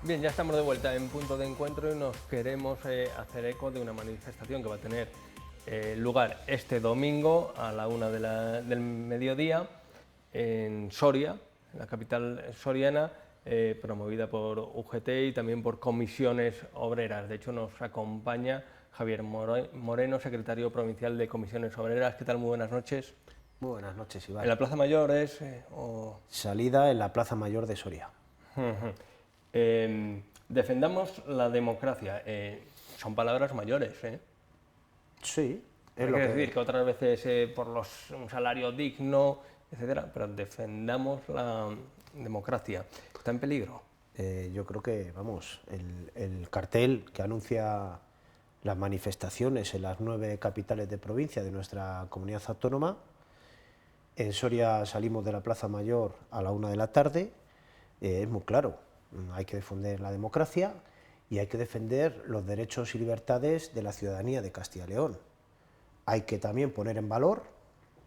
Bien, ya estamos de vuelta en Punto de Encuentro y nos queremos hacer eco de una manifestación que va a tener lugar este domingo a la 1 del mediodía en Soria, en la capital soriana, promovida por UGT y también por comisiones obreras. De hecho, nos acompaña Javier Moreno, secretario provincial de Comisiones Obreras. ¿Qué tal? Muy buenas noches. Muy buenas noches, Iván. ¿En la Plaza Mayor es...? Salida en la Plaza Mayor de Soria. Defendamos la democracia. Son palabras mayores, ¿eh? Sí, es Hay lo que que... decir que otras veces por un salario digno, etcétera, pero defendamos la democracia. ¿Está en peligro? Yo creo que, vamos, el cartel que anuncia las manifestaciones en las 9 capitales de provincia de nuestra comunidad autónoma. En Soria salimos de la Plaza Mayor a la 1 de la tarde. Es muy claro, hay que defender la democracia y hay que defender los derechos y libertades de la ciudadanía de Castilla y León. Hay que también poner en valor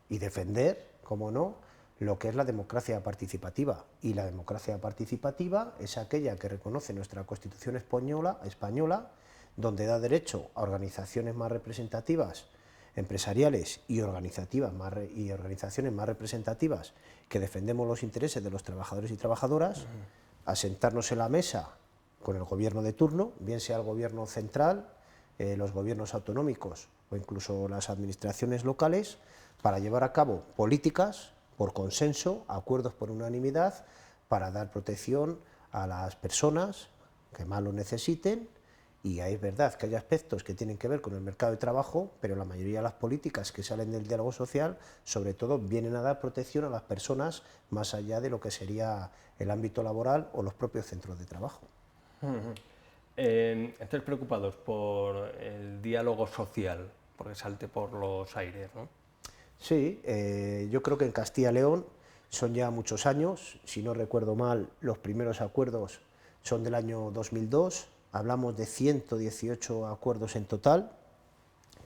y defender, como no, lo que es la democracia participativa. Y la democracia participativa es aquella que reconoce nuestra Constitución española, donde da derecho a organizaciones más representativas, empresariales y organizaciones más representativas que defendemos los intereses de los trabajadores y trabajadoras, a sentarnos en la mesa con el gobierno de turno, bien sea el gobierno central, los gobiernos autonómicos o incluso las administraciones locales, para llevar a cabo políticas por consenso, acuerdos por unanimidad, para dar protección a las personas que más lo necesiten. Y es verdad que hay aspectos que tienen que ver con el mercado de trabajo, pero la mayoría de las políticas que salen del diálogo social, sobre todo, vienen a dar protección a las personas más allá de lo que sería el ámbito laboral o los propios centros de trabajo. ¿Estáis preocupados por el diálogo social, porque salte por los aires, ¿no? Sí, yo creo que en Castilla y León son ya muchos años, si no recuerdo mal, los primeros acuerdos son del año 2002, hablamos de 118 acuerdos en total,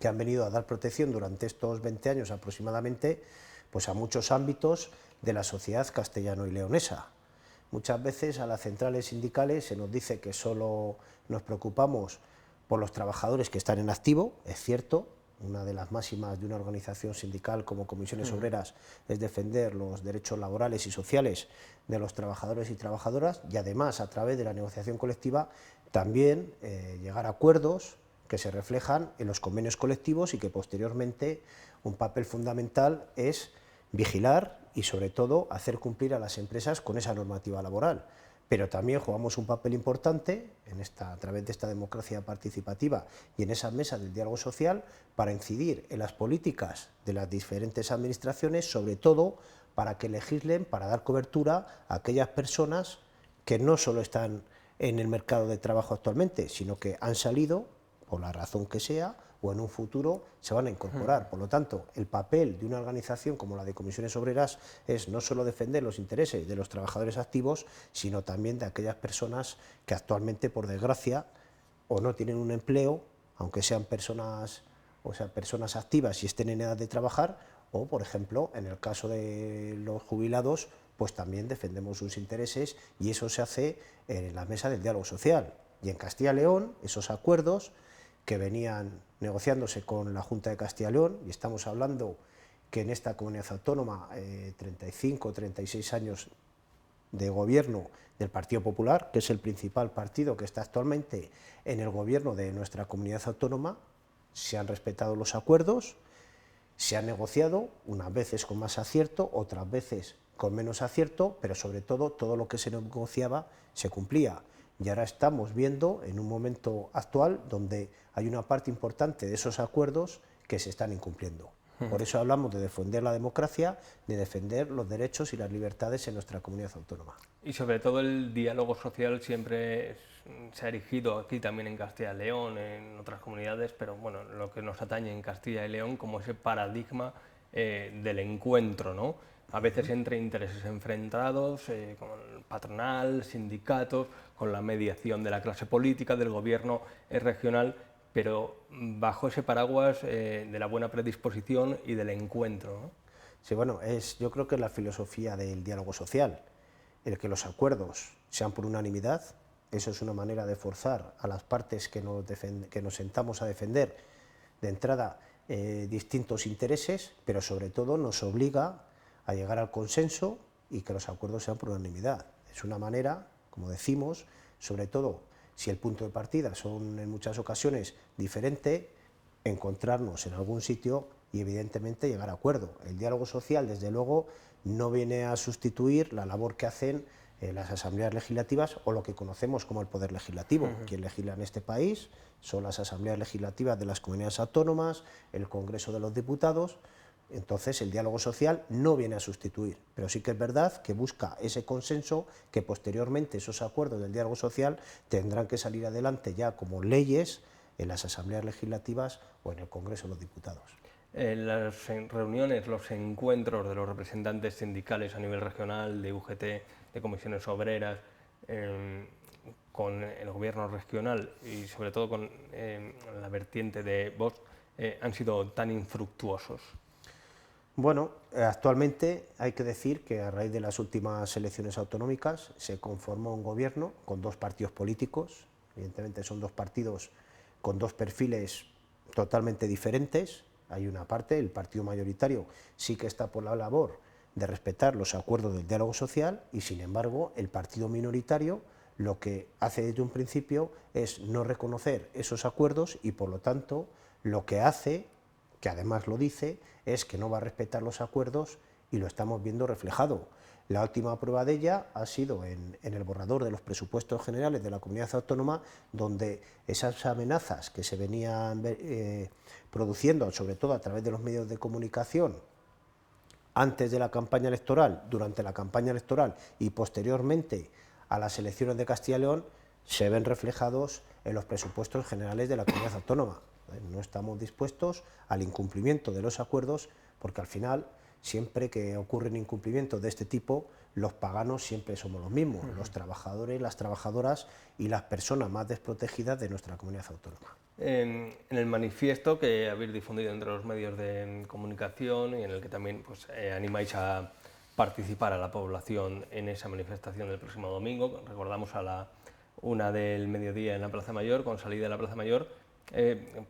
que han venido a dar protección durante estos 20 años aproximadamente, pues a muchos ámbitos de la sociedad castellano y leonesa. Muchas veces a las centrales sindicales se nos dice que solo nos preocupamos por los trabajadores que están en activo, es cierto. Una de las máximas de una organización sindical como Comisiones Obreras es defender los derechos laborales y sociales de los trabajadores y trabajadoras y además a través de la negociación colectiva también llegar a acuerdos que se reflejan en los convenios colectivos y que posteriormente un papel fundamental es vigilar y sobre todo hacer cumplir a las empresas con esa normativa laboral. Pero también jugamos un papel importante a través de esta democracia participativa y en esas mesas del diálogo social para incidir en las políticas de las diferentes administraciones, sobre todo para que legislen, para dar cobertura a aquellas personas que no solo están en el mercado de trabajo actualmente, sino que han salido, por la razón que sea, o en un futuro se van a incorporar. Por lo tanto, el papel de una organización como la de Comisiones Obreras es no solo defender los intereses de los trabajadores activos, sino también de aquellas personas que actualmente, por desgracia, o no tienen un empleo, aunque sean personas activas y estén en edad de trabajar, o, por ejemplo, en el caso de los jubilados, pues también defendemos sus intereses y eso se hace en la mesa del diálogo social. Y en Castilla y León, esos acuerdos que venían negociándose con la Junta de Castilla y León, y estamos hablando que en esta comunidad autónoma 35 o 36 años de gobierno del Partido Popular, que es el principal partido que está actualmente en el gobierno de nuestra comunidad autónoma, se han respetado los acuerdos, se han negociado, unas veces con más acierto, otras veces con menos acierto, pero sobre todo lo que se negociaba se cumplía. Y ahora estamos viendo en un momento actual donde hay una parte importante de esos acuerdos que se están incumpliendo. Por eso hablamos de defender la democracia, de defender los derechos y las libertades en nuestra comunidad autónoma. Y sobre todo el diálogo social siempre se ha erigido aquí también en Castilla y León, en otras comunidades, pero bueno, lo que nos atañe en Castilla y León como ese paradigma del encuentro, ¿no? A veces entre intereses enfrentados, con el patronal, sindicatos, con la mediación de la clase política, del gobierno regional, pero bajo ese paraguas de la buena predisposición y del encuentro, ¿no? Sí, bueno, yo creo que es la filosofía del diálogo social, el que los acuerdos sean por unanimidad, eso es una manera de forzar a las partes que nos sentamos a defender de entrada distintos intereses, pero sobre todo nos obliga a llegar al consenso y que los acuerdos sean por unanimidad. Es una manera, como decimos, sobre todo si el punto de partida son en muchas ocasiones diferente, encontrarnos en algún sitio y evidentemente llegar a acuerdo. El diálogo social, desde luego, no viene a sustituir la labor que hacen las asambleas legislativas o lo que conocemos como el poder legislativo. Quien legisla en este país son las asambleas legislativas de las comunidades autónomas, el Congreso de los Diputados. Entonces el diálogo social no viene a sustituir, pero sí que es verdad que busca ese consenso, que posteriormente esos acuerdos del diálogo social tendrán que salir adelante ya como leyes en las asambleas legislativas o en el Congreso de los Diputados. Las reuniones, los encuentros de los representantes sindicales a nivel regional, de UGT, de comisiones obreras, con el gobierno regional y sobre todo con la vertiente de Vox, han sido tan infructuosos. Bueno, actualmente hay que decir que a raíz de las últimas elecciones autonómicas se conformó un gobierno con dos partidos políticos, evidentemente son dos partidos con dos perfiles totalmente diferentes. Hay una parte, el partido mayoritario sí que está por la labor de respetar los acuerdos del diálogo social y sin embargo el partido minoritario lo que hace desde un principio es no reconocer esos acuerdos y por lo tanto lo que hace, que además lo dice, es que no va a respetar los acuerdos y lo estamos viendo reflejado. La última prueba de ella ha sido en el borrador de los presupuestos generales de la comunidad autónoma, donde esas amenazas que se venían produciendo, sobre todo a través de los medios de comunicación, antes de la campaña electoral, durante la campaña electoral y posteriormente a las elecciones de Castilla y León, se ven reflejados en los presupuestos generales de la comunidad autónoma. No estamos dispuestos al incumplimiento de los acuerdos porque al final, siempre que ocurren incumplimientos de este tipo, los paganos siempre somos los mismos, los trabajadores, las trabajadoras y las personas más desprotegidas de nuestra comunidad autónoma. En el manifiesto que habéis difundido entre los medios de comunicación y en el que también pues, animáis a participar a la población en esa manifestación del próximo domingo, recordamos a la 1 del mediodía en la Plaza Mayor, con salida de la Plaza Mayor,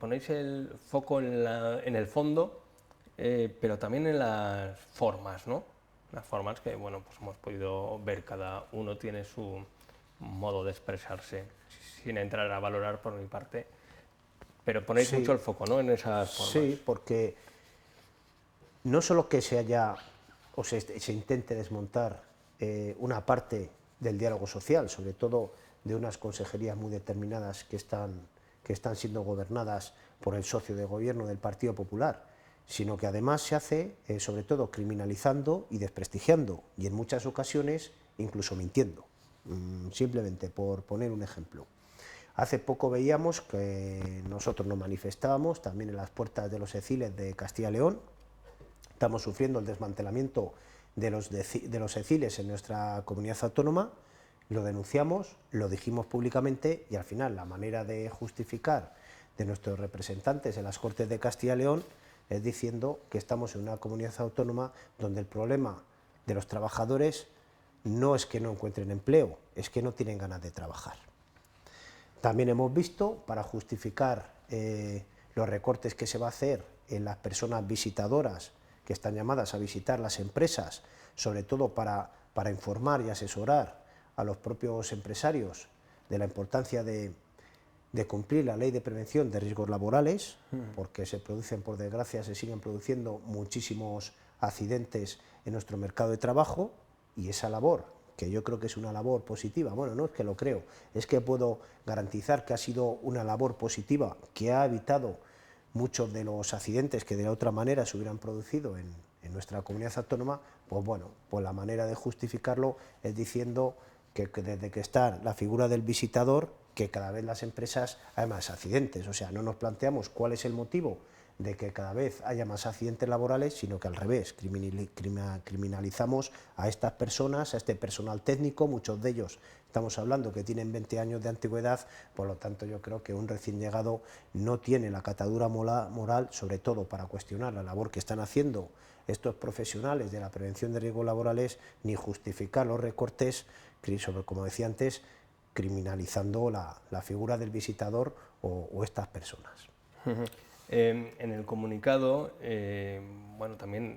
ponéis el foco en el fondo, pero también en las formas, ¿no? Las formas que, bueno, pues hemos podido ver, cada uno tiene su modo de expresarse, sin entrar a valorar por mi parte, pero ponéis mucho el foco, ¿no?, en esas formas. Sí, porque no solo que se haya o se intente desmontar una parte del diálogo social, sobre todo de unas consejerías muy determinadas que están siendo gobernadas por el socio de gobierno del Partido Popular, sino que además se hace sobre todo criminalizando y desprestigiando y en muchas ocasiones incluso mintiendo, simplemente por poner un ejemplo. Hace poco veíamos que nosotros nos manifestábamos también en las puertas de los ECILES de Castilla y León. Estamos sufriendo el desmantelamiento de los ECILES en nuestra comunidad autónoma, lo denunciamos, lo dijimos públicamente y al final la manera de justificar de nuestros representantes en las Cortes de Castilla y León es diciendo que estamos en una comunidad autónoma donde el problema de los trabajadores no es que no encuentren empleo, es que no tienen ganas de trabajar. También hemos visto, para justificar los recortes que se va a hacer en las personas visitadoras que están llamadas a visitar las empresas, sobre todo para informar y asesorar a los propios empresarios de la importancia de cumplir la ley de prevención de riesgos laborales, porque se producen, por desgracia, se siguen produciendo muchísimos accidentes en nuestro mercado de trabajo y esa labor, que yo creo que es una labor positiva, bueno, no es que lo creo, es que puedo garantizar que ha sido una labor positiva que ha evitado muchos de los accidentes que de otra manera se hubieran producido en nuestra comunidad autónoma, pues bueno, pues la manera de justificarlo es diciendo que desde que está la figura del visitador, que cada vez las empresas hay más accidentes, o sea, no nos planteamos cuál es el motivo de que cada vez haya más accidentes laborales, sino que al revés, criminalizamos a estas personas, a este personal técnico, muchos de ellos estamos hablando que tienen 20 años de antigüedad, por lo tanto yo creo que un recién llegado no tiene la catadura moral, sobre todo para cuestionar la labor que están haciendo estos profesionales de la prevención de riesgos laborales, ni justificar los recortes, como decía antes, criminalizando la figura del visitador o estas personas. En el comunicado, bueno, también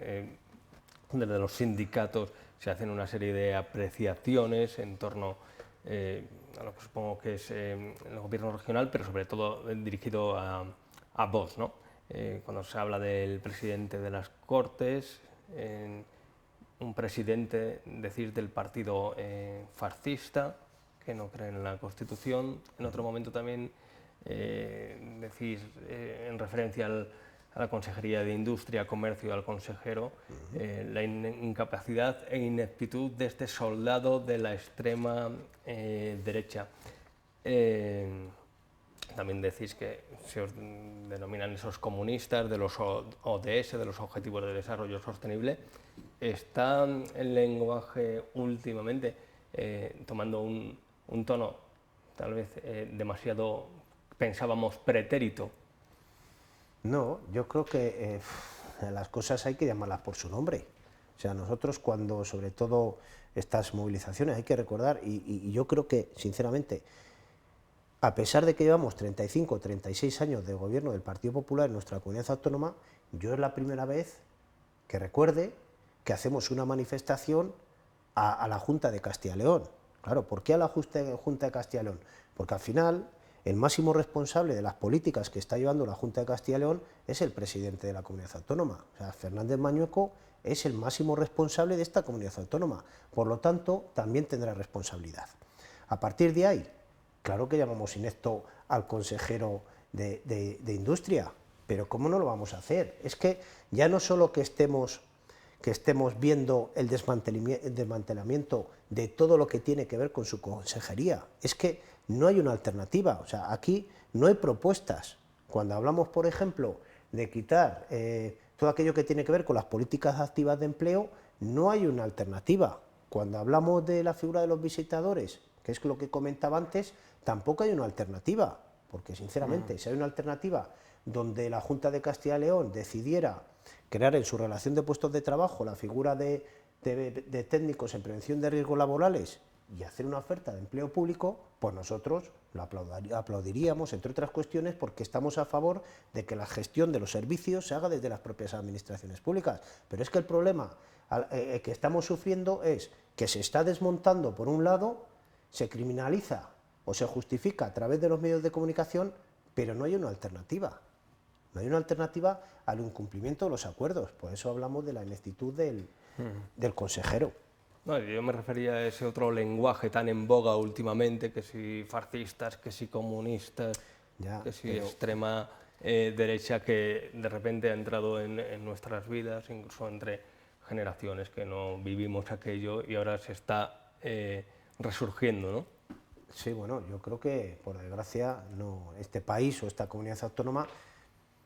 desde los sindicatos se hacen una serie de apreciaciones en torno a lo que supongo que es el gobierno regional, pero sobre todo dirigido a Vox, ¿no? Cuando se habla del presidente de las Cortes, un presidente, decir, del partido fascista, que no cree en la Constitución. En otro momento también decís, en referencia a la Consejería de Industria, Comercio, al consejero, la incapacidad e ineptitud de este soldado de la extrema derecha. También decís que se os denominan esos comunistas de los ODS, de los Objetivos de Desarrollo Sostenible. ¿Está el lenguaje últimamente tomando un tono tal vez demasiado, pensábamos, pretérito? No, yo creo que las cosas hay que llamarlas por su nombre. O sea, nosotros cuando, sobre todo estas movilizaciones, hay que recordar, y yo creo que, sinceramente, a pesar de que llevamos 35 o 36 años de gobierno del Partido Popular en nuestra comunidad autónoma, yo es la primera vez que recuerde que hacemos una manifestación a la Junta de Castilla y León. Claro, ¿por qué a la Junta de Castilla y León? Porque al final el máximo responsable de las políticas que está llevando la Junta de Castilla y León es el presidente de la comunidad autónoma. O sea, Fernández Mañueco es el máximo responsable de esta comunidad autónoma. Por lo tanto, también tendrá responsabilidad. A partir de ahí, claro que llamamos inepto al consejero de Industria, pero ¿cómo no lo vamos a hacer? Es que ya no solo que estemos viendo el desmantelamiento de todo lo que tiene que ver con su consejería, es que no hay una alternativa. O sea, aquí no hay propuestas. Cuando hablamos, por ejemplo, de quitar todo aquello que tiene que ver con las políticas activas de empleo, no hay una alternativa. Cuando hablamos de la figura de los visitadores, que es lo que comentaba antes, tampoco hay una alternativa, porque sinceramente, si hay una alternativa donde la Junta de Castilla y León decidiera crear en su relación de puestos de trabajo la figura de técnicos en prevención de riesgos laborales y hacer una oferta de empleo público, pues nosotros lo aplaudiríamos, entre otras cuestiones, porque estamos a favor de que la gestión de los servicios se haga desde las propias administraciones públicas. Pero es que el problema que estamos sufriendo es que se está desmontando, por un lado, se criminaliza o se justifica a través de los medios de comunicación, pero no hay una alternativa. No hay una alternativa al incumplimiento de los acuerdos. Por eso hablamos de la ineptitud del consejero. No, yo me refería a ese otro lenguaje tan en boga últimamente, que si fascistas, que si comunistas, que si extrema derecha, que de repente ha entrado en nuestras vidas, incluso entre generaciones que no vivimos aquello y ahora se está resurgiendo, ¿no? Sí, bueno, yo creo que, por desgracia, no, este país o esta comunidad autónoma,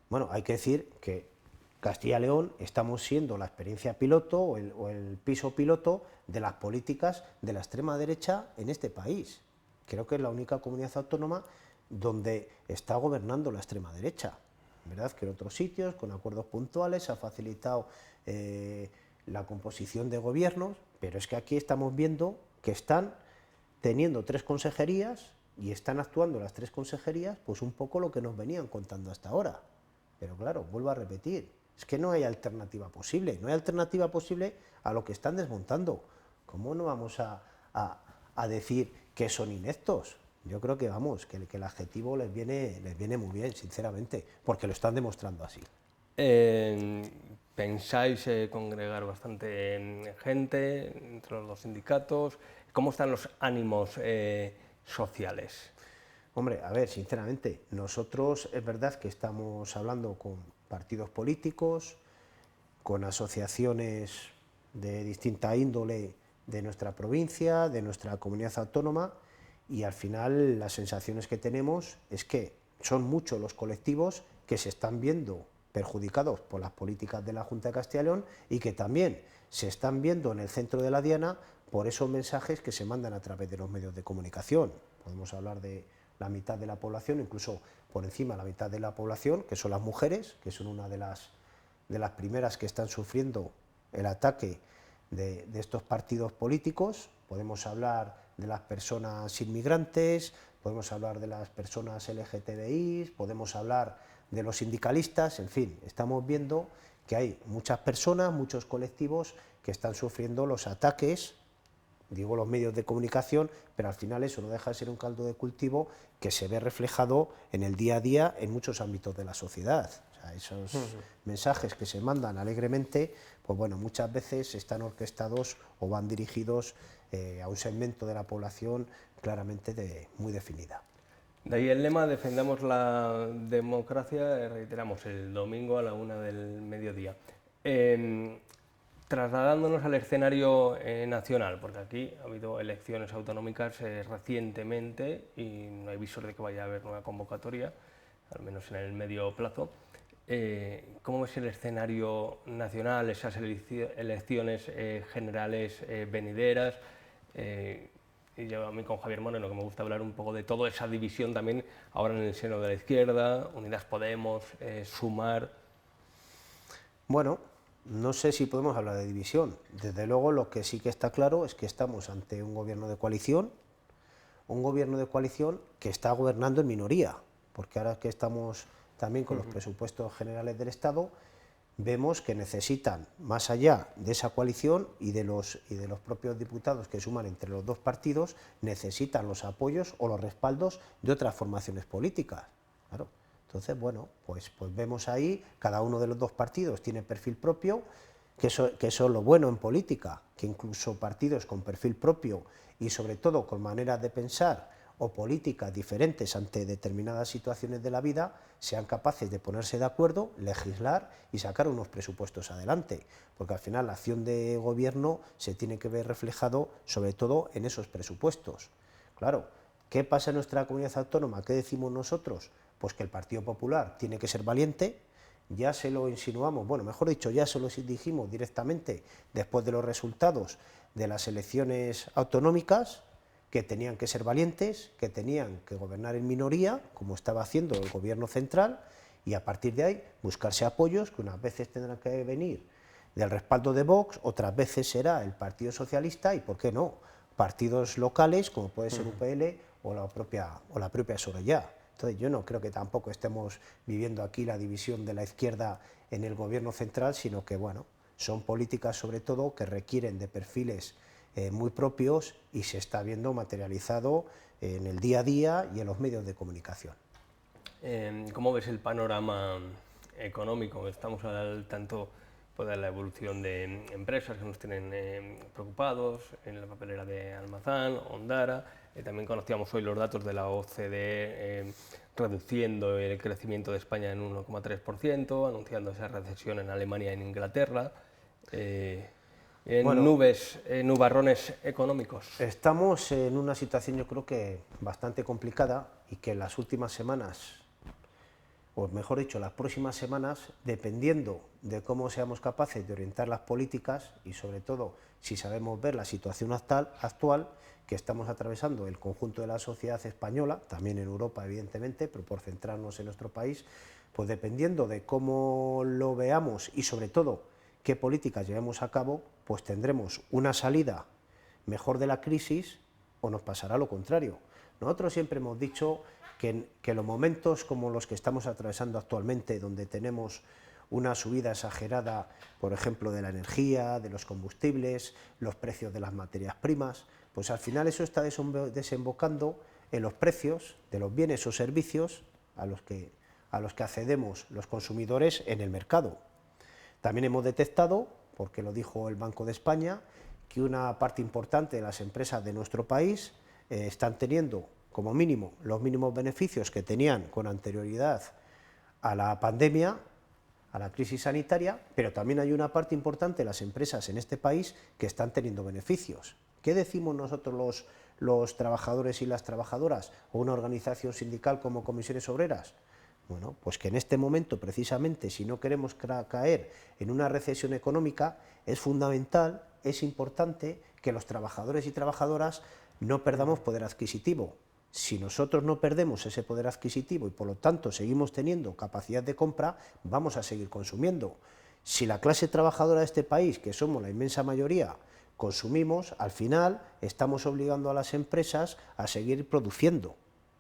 bueno, hay que decir que Castilla y León estamos siendo la experiencia piloto o el piso piloto de las políticas de la extrema derecha en este país. Creo que es la única comunidad autónoma donde está gobernando la extrema derecha. ¿Verdad? Que en otros sitios, con acuerdos puntuales, se ha facilitado la composición de gobiernos, pero es que aquí estamos viendo que están teniendo 3 consejerías y están actuando las 3 consejerías, pues un poco lo que nos venían contando hasta ahora. Pero claro, vuelvo a repetir, es que no hay alternativa posible, no hay alternativa posible a lo que están desmontando. ¿Cómo no vamos a decir que son ineptos? Yo creo que vamos, que el adjetivo les viene muy bien, sinceramente, porque lo están demostrando así. ¿Pensáis congregar bastante gente entre los dos sindicatos? ¿Cómo están los ánimos sociales? Hombre, a ver, sinceramente, nosotros es verdad que estamos hablando con partidos políticos, con asociaciones de distinta índole de nuestra provincia, de nuestra comunidad autónoma, y al final las sensaciones que tenemos es que son muchos los colectivos que se están viendo perjudicados por las políticas de la Junta de Castilla y León y que también se están viendo en el centro de la diana por esos mensajes que se mandan a través de los medios de comunicación. Podemos hablar de la mitad de la población, incluso por encima de la mitad de la población, que son las mujeres, que son una de las primeras que están sufriendo el ataque de estos partidos políticos. Podemos hablar de las personas inmigrantes, podemos hablar de las personas LGTBI, podemos hablar de los sindicalistas, en fin, estamos viendo que hay muchas personas, muchos colectivos que están sufriendo los ataques, digo los medios de comunicación, pero al final eso no deja de ser un caldo de cultivo que se ve reflejado en el día a día en muchos ámbitos de la sociedad. O sea, esos mensajes que se mandan alegremente, pues bueno, muchas veces están orquestados o van dirigidos a un segmento de la población claramente muy definida. De ahí el lema, defendamos la democracia, reiteramos, el domingo a la 1 del mediodía. Trasladándonos al escenario nacional, porque aquí ha habido elecciones autonómicas recientemente y no hay visor de que vaya a haber nueva convocatoria, al menos en el medio plazo. ¿Cómo es el escenario nacional, esas elecciones generales venideras? Y yo a mí con Javier Moreno, que me gusta hablar un poco de toda esa división también ahora en el seno de la izquierda, Unidas Podemos, Sumar. Bueno, no sé si podemos hablar de división. Desde luego lo que sí que está claro es que estamos ante un gobierno de coalición que está gobernando en minoría, porque ahora que estamos también con los presupuestos generales del Estado, vemos que necesitan, más allá de esa coalición y de los propios diputados que suman entre los dos partidos, necesitan los apoyos o los respaldos de otras formaciones políticas. Claro. Entonces, bueno, pues vemos ahí, cada uno de los dos partidos tiene perfil propio, que eso es lo bueno en política, que incluso partidos con perfil propio y sobre todo con maneras de pensar o políticas diferentes ante determinadas situaciones de la vida, sean capaces de ponerse de acuerdo, legislar y sacar unos presupuestos adelante, porque al final la acción de gobierno se tiene que ver reflejado sobre todo en esos presupuestos. Claro, ¿qué pasa en nuestra comunidad autónoma? ¿Qué decimos nosotros? Pues que el Partido Popular tiene que ser valiente, ya se lo insinuamos, bueno, mejor dicho, ya se lo dijimos directamente después de los resultados de las elecciones autonómicas, que tenían que ser valientes, que tenían que gobernar en minoría, como estaba haciendo el gobierno central, y a partir de ahí buscarse apoyos que unas veces tendrán que venir del respaldo de Vox, otras veces será el Partido Socialista y, ¿por qué no?, partidos locales como puede ser UPL o la propia Soraya. Entonces yo no creo que tampoco estemos viviendo aquí la división de la izquierda en el gobierno central, sino que bueno, son políticas sobre todo que requieren de perfiles muy propios y se está viendo materializado en el día a día y en los medios de comunicación. ¿Cómo ves el panorama económico? Estamos al tanto de la evolución de empresas que nos tienen preocupados, en la papelera de Almazán, Ondara. También conocíamos hoy los datos de la OCDE reduciendo el crecimiento de España en 1,3%, anunciando esa recesión en Alemania y en Inglaterra. Bueno, Nubes, nubarrones económicos. Estamos en una situación yo creo que bastante complicada y que en las últimas semanas, o mejor dicho, las próximas semanas, dependiendo de cómo seamos capaces de orientar las políticas y sobre todo si sabemos ver la situación actual que estamos atravesando el conjunto de la sociedad española, también en Europa evidentemente, pero por centrarnos en nuestro país, pues dependiendo de cómo lo veamos y sobre todo qué políticas llevemos a cabo, pues tendremos una salida mejor de la crisis o nos pasará lo contrario. Nosotros siempre hemos dicho que los momentos como los que estamos atravesando actualmente, donde tenemos una subida exagerada, por ejemplo, de la energía, de los combustibles, los precios de las materias primas, pues al final eso está desembocando en los precios de los bienes o servicios a los que accedemos los consumidores en el mercado. También hemos detectado, porque lo dijo el Banco de España, que una parte importante de las empresas de nuestro país están teniendo como mínimo los mínimos beneficios que tenían con anterioridad a la pandemia, a la crisis sanitaria, pero también hay una parte importante de las empresas en este país que están teniendo beneficios. ¿Qué decimos nosotros los trabajadores y las trabajadoras o una organización sindical como Comisiones Obreras? Bueno, pues que en este momento, precisamente, si no queremos caer en una recesión económica, es fundamental, es importante que los trabajadores y trabajadoras no perdamos poder adquisitivo. Si nosotros no perdemos ese poder adquisitivo y por lo tanto seguimos teniendo capacidad de compra, vamos a seguir consumiendo. Si la clase trabajadora de este país, que somos la inmensa mayoría, consumimos, al final estamos obligando a las empresas a seguir produciendo.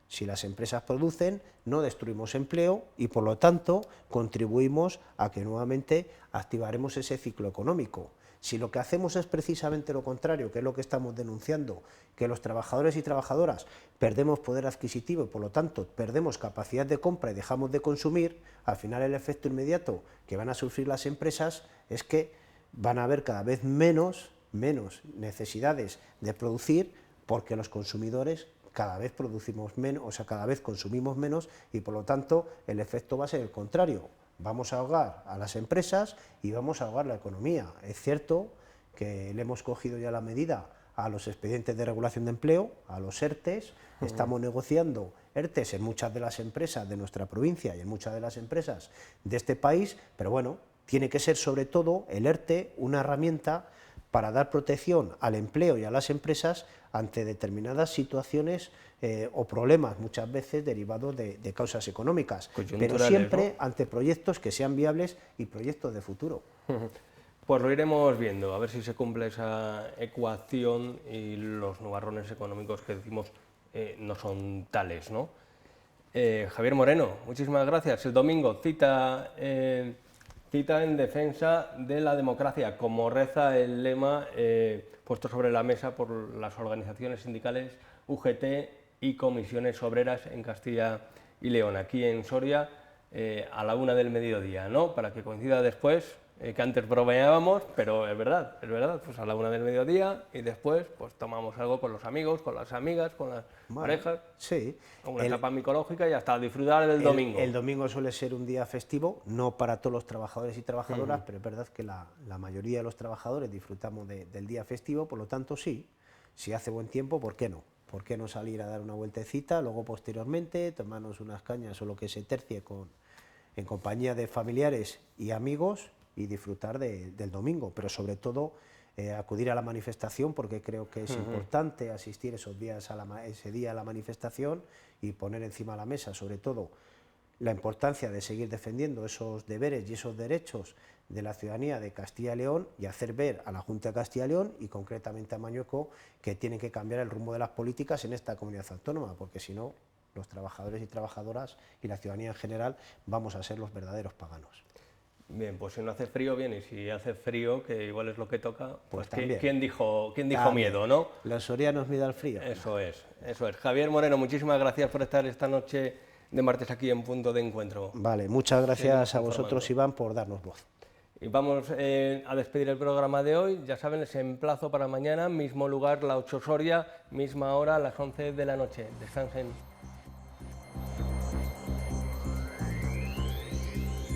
Si las empresas producen, no destruimos empleo y, por lo tanto, contribuimos a que nuevamente activaremos ese ciclo económico. Si lo que hacemos es precisamente lo contrario, que es lo que estamos denunciando, que los trabajadores y trabajadoras perdemos poder adquisitivo y, por lo tanto, perdemos capacidad de compra y dejamos de consumir, al final el efecto inmediato que van a sufrir las empresas es que van a haber cada vez menos necesidades de producir, porque los consumidores cada vez producimos menos, o sea, cada vez consumimos menos, y por lo tanto el efecto va a ser el contrario. Vamos a ahogar a las empresas y vamos a ahogar la economía. Es cierto que le hemos cogido ya la medida a los expedientes de regulación de empleo, a los ERTEs, estamos negociando ERTEs en muchas de las empresas de nuestra provincia y en muchas de las empresas de este país, pero bueno, tiene que ser sobre todo el ERTE una herramienta para dar protección al empleo y a las empresas ante determinadas situaciones o problemas, muchas veces derivados de causas económicas, pero siempre, ¿no?, ante proyectos que sean viables y proyectos de futuro. Pues lo iremos viendo, a ver si se cumple esa ecuación y los nubarrones económicos que decimos no son tales, ¿no? Javier Moreno, muchísimas gracias. El domingo, cita en defensa de la democracia, como reza el lema puesto sobre la mesa por las organizaciones sindicales UGT y comisiones obreras en Castilla y León, aquí en Soria, a la 1 del mediodía, ¿no? Para que coincida después, que antes bromeábamos, pero es verdad, pues a la 1 del mediodía y después pues tomamos algo con los amigos, con las amigas, con las parejas, sí, una etapa micológica y hasta disfrutar del domingo. El domingo suele ser un día festivo, no para todos los trabajadores y trabajadoras, pero es verdad que la mayoría de los trabajadores disfrutamos del día festivo, por lo tanto sí, si hace buen tiempo, ¿por qué no? ¿Por qué no salir a dar una vueltecita, luego posteriormente tomarnos unas cañas o lo que se tercie en compañía de familiares y amigos y disfrutar del domingo, pero sobre todo acudir a la manifestación, porque creo que es importante asistir ese día a la manifestación y poner encima de la mesa, sobre todo, la importancia de seguir defendiendo esos deberes y esos derechos de la ciudadanía de Castilla y León y hacer ver a la Junta de Castilla y León y concretamente a Mañueco que tienen que cambiar el rumbo de las políticas en esta comunidad autónoma, porque si no, los trabajadores y trabajadoras y la ciudadanía en general vamos a ser los verdaderos paganos. Bien, pues si no hace frío, bien, y si hace frío, que igual es lo que toca, pues también. ¿quién dijo miedo, no? Los sorianos miedo al frío. Eso es. Javier Moreno, muchísimas gracias por estar esta noche de martes aquí en Punto de Encuentro. Vale, muchas gracias a vosotros, Iván, por darnos voz. Y vamos a despedir el programa de hoy. Ya saben, les emplazo para mañana, mismo lugar, La 8 Soria, misma hora, a las 11 de la noche. Descansen.